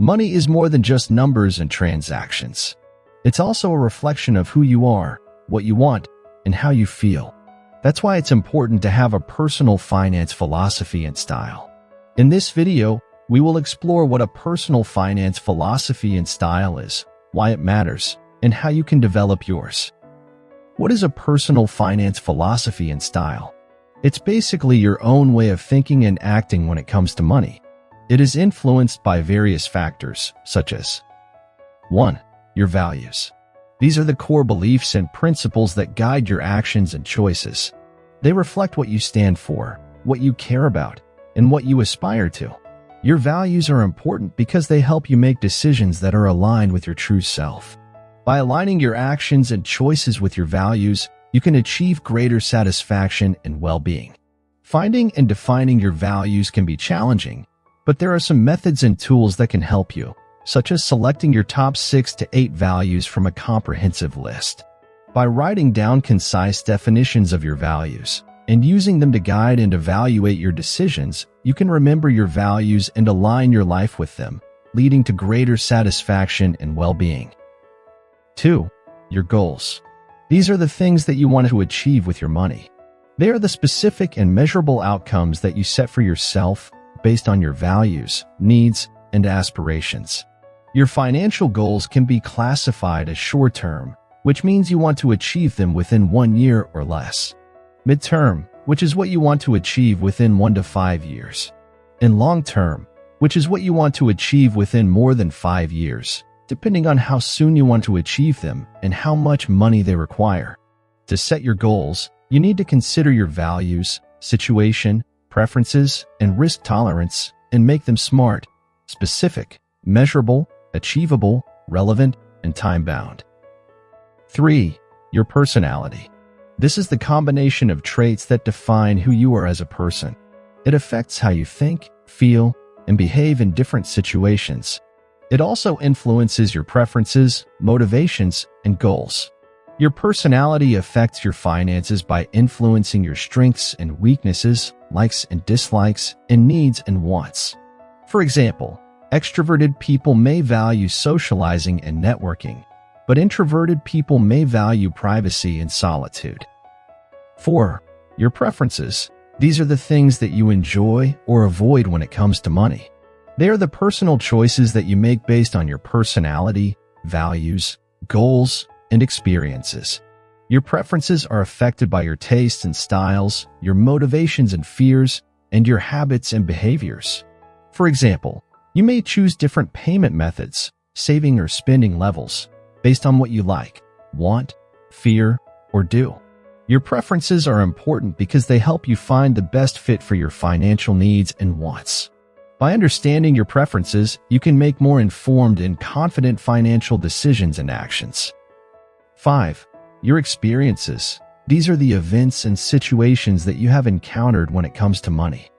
Money is more than just numbers and transactions. It's also a reflection of who you are, what you want, and how you feel. That's why it's important to have a personal finance philosophy and style. In this video, we will explore what a personal finance philosophy and style is, why it matters, and how you can develop yours. What is a personal finance philosophy and style? It's basically your own way of thinking and acting when it comes to money. It is influenced by various factors, such as 1. Your values. These are the core beliefs and principles that guide your actions and choices. They reflect what you stand for, what you care about, and what you aspire to. Your values are important because they help you make decisions that are aligned with your true self. By aligning your actions and choices with your values, you can achieve greater satisfaction and well-being. Finding and defining your values can be challenging, but there are some methods and tools that can help you, such as selecting your top 6 to 8 values from a comprehensive list. By writing down concise definitions of your values and using them to guide and evaluate your decisions, you can remember your values and align your life with them, leading to greater satisfaction and well-being. 2. Your goals. These are the things that you want to achieve with your money. They are the specific and measurable outcomes that you set for yourself based on your values, needs, and aspirations. Your financial goals can be classified as short-term, which means you want to achieve them within 1 year or less. Mid-term, which is what you want to achieve within 1 to 5 years. And long-term, which is what you want to achieve within more than 5 years, depending on how soon you want to achieve them and how much money they require. To set your goals, you need to consider your values, situation, preferences, and risk tolerance, and make them smart, specific, measurable, achievable, relevant, and time-bound. 3. Your personality. This is the combination of traits that define who you are as a person. It affects how you think, feel, and behave in different situations. It also influences your preferences, motivations, and goals. Your personality affects your finances by influencing your strengths and weaknesses, likes and dislikes, and needs and wants. For example, extroverted people may value socializing and networking, but introverted people may value privacy and solitude. 4. Your preferences. These are the things that you enjoy or avoid when it comes to money. They are the personal choices that you make based on your personality, values, goals, and experiences. Your preferences are affected by your tastes and styles, your motivations and fears, and your habits and behaviors. For example, you may choose different payment methods, saving or spending levels, based on what you like, want, fear, or do. Your preferences are important because they help you find the best fit for your financial needs and wants. By understanding your preferences, you can make more informed and confident financial decisions and actions. 5. Your experiences. These are the events and situations that you have encountered when it comes to money.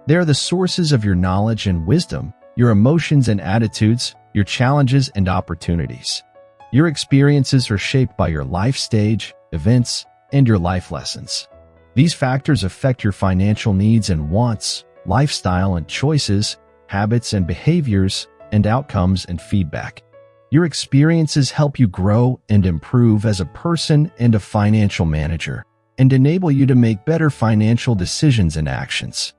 They are the sources of your knowledge and wisdom, your emotions and attitudes, your challenges and opportunities. Your experiences are shaped by your life stage, events, and your life lessons. These factors affect your financial needs and wants, lifestyle and choices, habits and behaviors, and outcomes and feedback. Your experiences help you grow and improve as a person and a financial manager, and enable you to make better financial decisions and actions.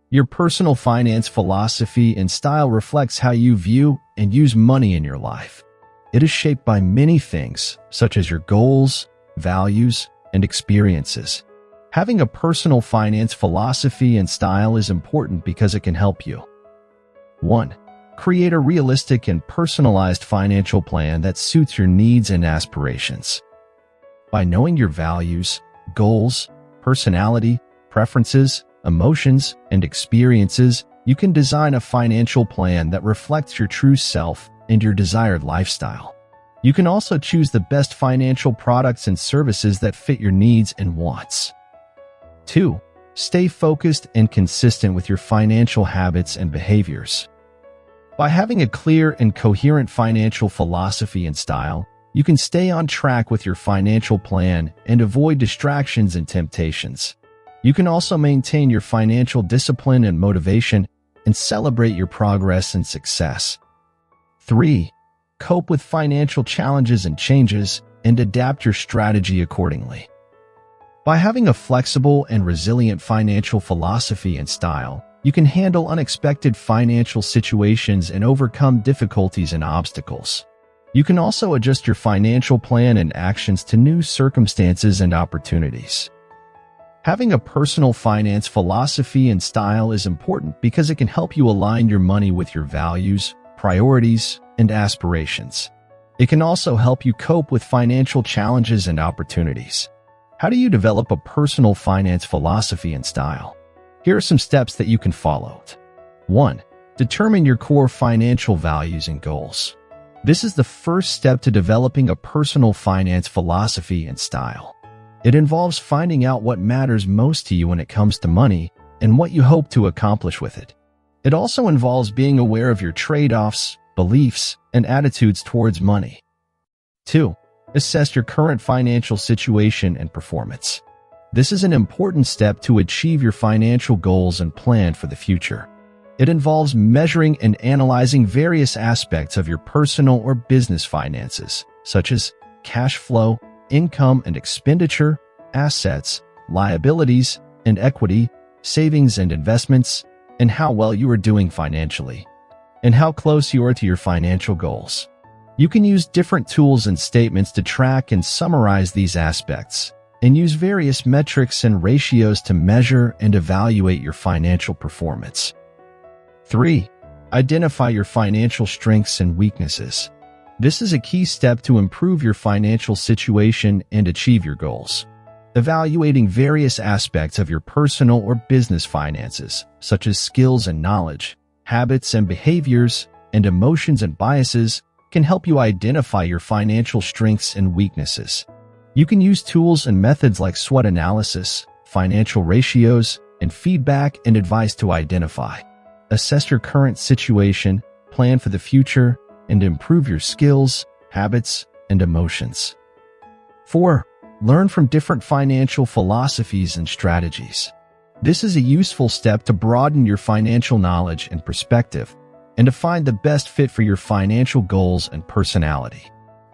Your personal finance philosophy and style reflects how you view and use money in your life. It is shaped by many things, such as your goals, values, and experiences. Having a personal finance philosophy and style is important because it can help you. 1. Create a realistic and personalized financial plan that suits your needs and aspirations. By knowing your values, goals, personality, preferences, emotions, and experiences, you can design a financial plan that reflects your true self and your desired lifestyle. You can also choose the best financial products and services that fit your needs and wants. 2. Stay focused and consistent with your financial habits and behaviors. By having a clear and coherent financial philosophy and style, you can stay on track with your financial plan and avoid distractions and temptations. You can also maintain your financial discipline and motivation and celebrate your progress and success. 3. Cope with financial challenges and changes and adapt your strategy accordingly. By having a flexible and resilient financial philosophy and style, you can handle unexpected financial situations and overcome difficulties and obstacles. You can also adjust your financial plan and actions to new circumstances and opportunities. Having a personal finance philosophy and style is important because it can help you align your money with your values, priorities, and aspirations. It can also help you cope with financial challenges and opportunities. How do you develop a personal finance philosophy and style? Here are some steps that you can follow. 1. Determine your core financial values and goals. This is the first step to developing a personal finance philosophy and style. It involves finding out what matters most to you when it comes to money and what you hope to accomplish with it. It also involves being aware of your trade-offs, beliefs, and attitudes towards money. 2. Assess your current financial situation and performance. This is an important step to achieve your financial goals and plan for the future. It involves measuring and analyzing various aspects of your personal or business finances, such as cash flow, income and expenditure, assets, liabilities and equity, savings and investments, and how well you are doing financially, and how close you are to your financial goals. You can use different tools and statements to track and summarize these aspects, and use various metrics and ratios to measure and evaluate your financial performance. 3. Identify your financial strengths and weaknesses. This is a key step to improve your financial situation and achieve your goals. Evaluating various aspects of your personal or business finances, such as skills and knowledge, habits and behaviors, and emotions and biases, can help you identify your financial strengths and weaknesses. You can use tools and methods like SWOT analysis, financial ratios, and feedback and advice to identify, assess your current situation, plan for the future, and improve your skills, habits, and emotions. 4. Learn from different financial philosophies and strategies. This is a useful step to broaden your financial knowledge and perspective, and to find the best fit for your financial goals and personality.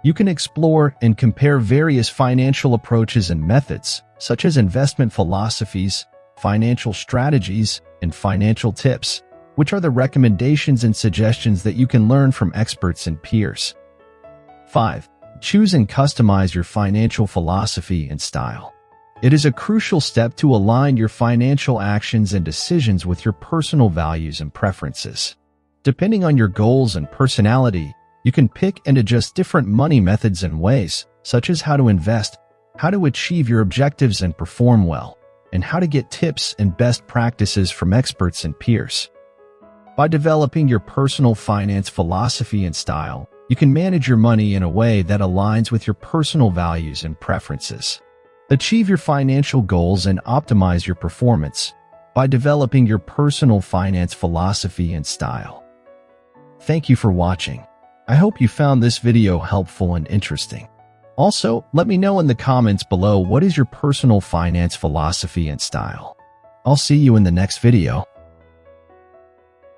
You can explore and compare various financial approaches and methods, such as investment philosophies, financial strategies, and financial tips, which are the recommendations and suggestions that you can learn from experts and peers. 5. Choose and customize your financial philosophy and style. It is a crucial step to align your financial actions and decisions with your personal values and preferences. Depending on your goals and personality, you can pick and adjust different money methods and ways, such as how to invest, how to achieve your objectives and perform well, and how to get tips and best practices from experts and peers. By developing your personal finance philosophy and style, you can manage your money in a way that aligns with your personal values and preferences. Achieve your financial goals and optimize your performance by developing your personal finance philosophy and style. Thank you for watching. I hope you found this video helpful and interesting. Also, let me know in the comments below what is your personal finance philosophy and style. I'll see you in the next video.